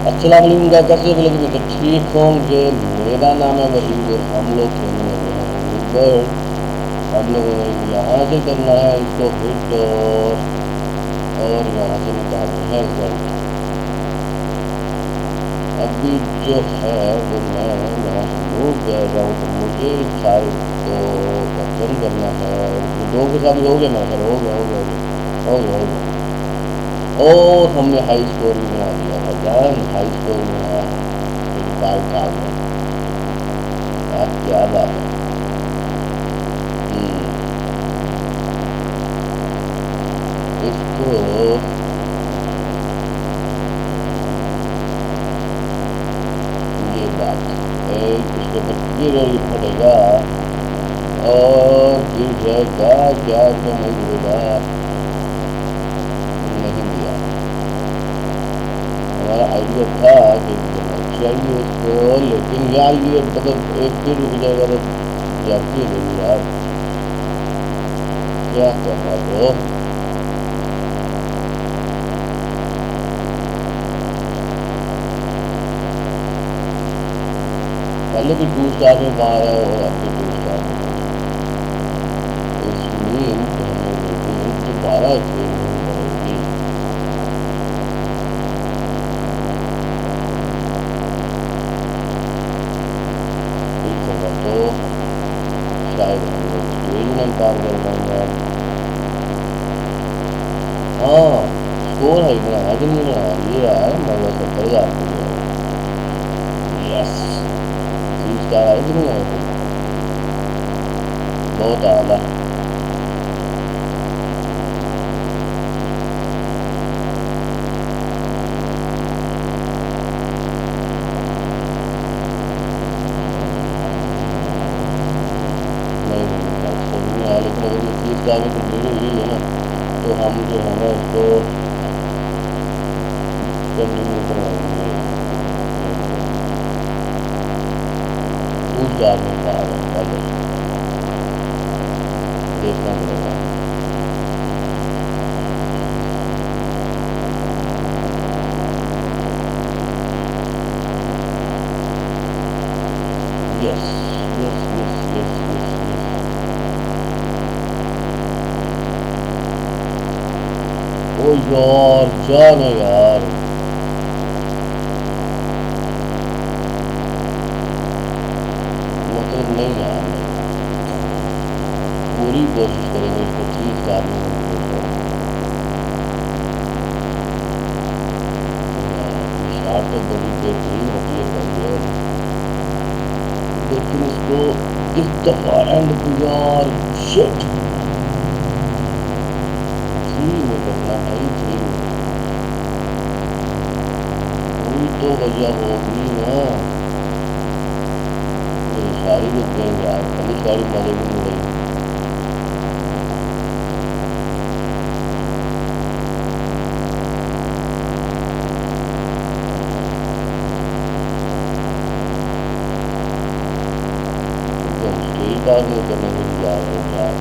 अस्सलाम वालेकुम गाइस, कैसे हो? लेकिन तो ठीक होंगे। मेरा नाम है वहीद और हम लोग खेलने लगे हैं बर्ड। हम लोगों ने यहाँ से करना है इसको हिट और यहाँ से निकालना है रिजल्ट। अभी जो है वो मैं यहाँ से मूव कर रहा हूँ, तो मुझे सारे को खत्म करना है। दो के साथ ही हो गया, मैं सर हो गया हो गया हो गया हो गया। और हमने हाई स्कोर भी बना दिया भाईजान, हाई स्कोर में आया 35,000। यार क्या बात है। इसको ये बात है, इसके ऊपर गिर पड़ेगा और गिर जाएगा। क्या इसको नहीं गिरेगा? नहीं दिया। हमारा आइडिया था कि चाहिए इसको, लेकिन यार ये मतलब एक फिर रुक जाएगा तो जाती नहीं यार। क्या कर रहा ब्रो? पहले भी 2 स्टार में बाहर है और अब भी 2 स्टार में। इसमें हमें दोबारा ट्रेनिंग पड़ेगी। इस जगह तो शायद हम लोग स्टेज में पार कर पाएंगे। हाँ, स्कोर हाई बनाया कि नहीं बनाया? ये यार मजा 70,000 हो गया। यस, 3 स्टार आए कि नहीं आए? बहुत आला। नहीं आया, लेकिन अगर ये 30 स्टार में कंप्लीट हुई है ना, तो हम जो है ना इसको कंटिन्यू करवाएंगे। 2 स्टार में बाहर है, पहले देखना पड़ेगा। Yes yes yes yes yes yes. ओ यार जाना यार, मतलब नहीं यार, पूरी कोशिश करेंगे इसको 30 स्टार में शॉट तो बड़ी बेहतरीन होती है भाई, लेकिन इसको इस दफा एंड यार शिट 3 में करना है। 3 कोई तो वजह होगी ना। मेरी सारी रुक गई यार, मेरी सारी मजे भी नहीं गई। पास नहीं करने के लिए जा रहे हैं यार।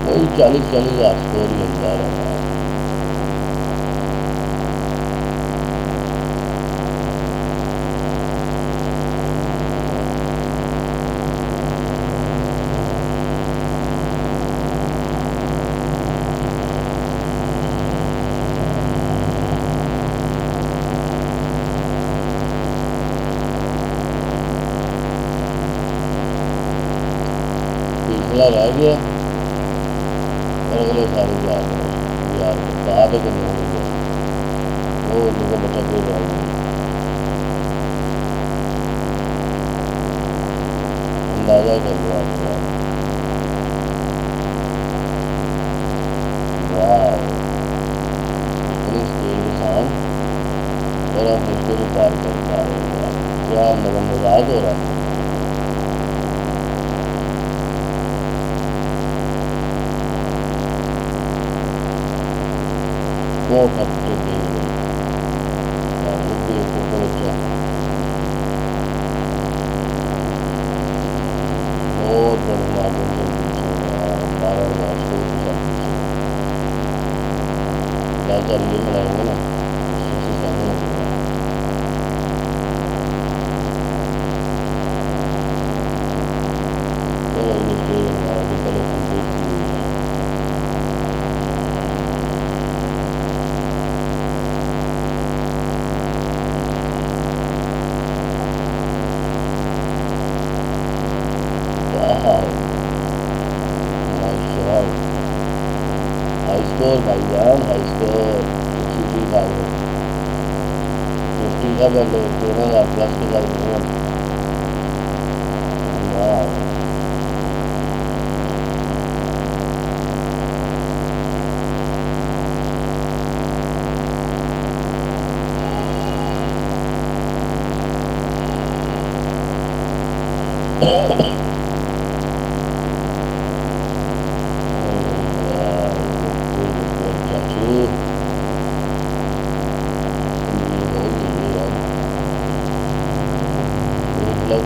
वही 40,000 स्कोर ही मिलता रहा है। रह गया और अगले सारे यार बात है करने वाली है वो लोगों बच्चा गिर जाएंगे। अंदाजा कर लो आप यार। वाह, इतनी स्केल के साथ और आप इसको भी पार कर पा रहे हैं यार। क्या मतलब मजाक हो रहा है। बहुत हद तक गई ऊपर अच्छा बहुत बड़े मार्जिन से पीछे 12,000 स्कोर के साथ पीछे। और ये मिलाएंगे ना 67 हो गया। कोई नहीं, अभी पहले कंप्लीट की हुई है। हाई स्कोर भाईजान, हाई स्कोर 63,000, 50 का पहले 13,000 प्लस के साथ मिनिमम। वाह, चाचू मतलब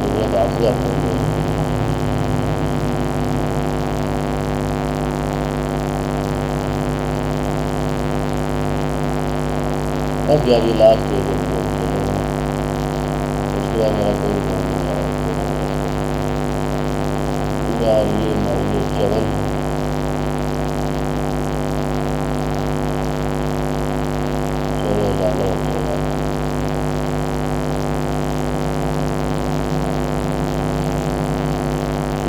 मुझे बात से अब यार ये लास्ट दे दो मुझे, उसके बाद मेरा कोई काम नहीं है यार। ये माइलेज 7, चलो ज़्यादा हो गया।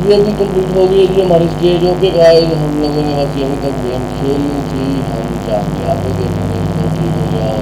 ये भी कंप्लीट हो गई थी हमारी स्टेज। ओके गाइस, हम लोगों ने बस यहीं तक गेम खेलनी थी, हम चाहते आगे देखने को ठीक हो गया।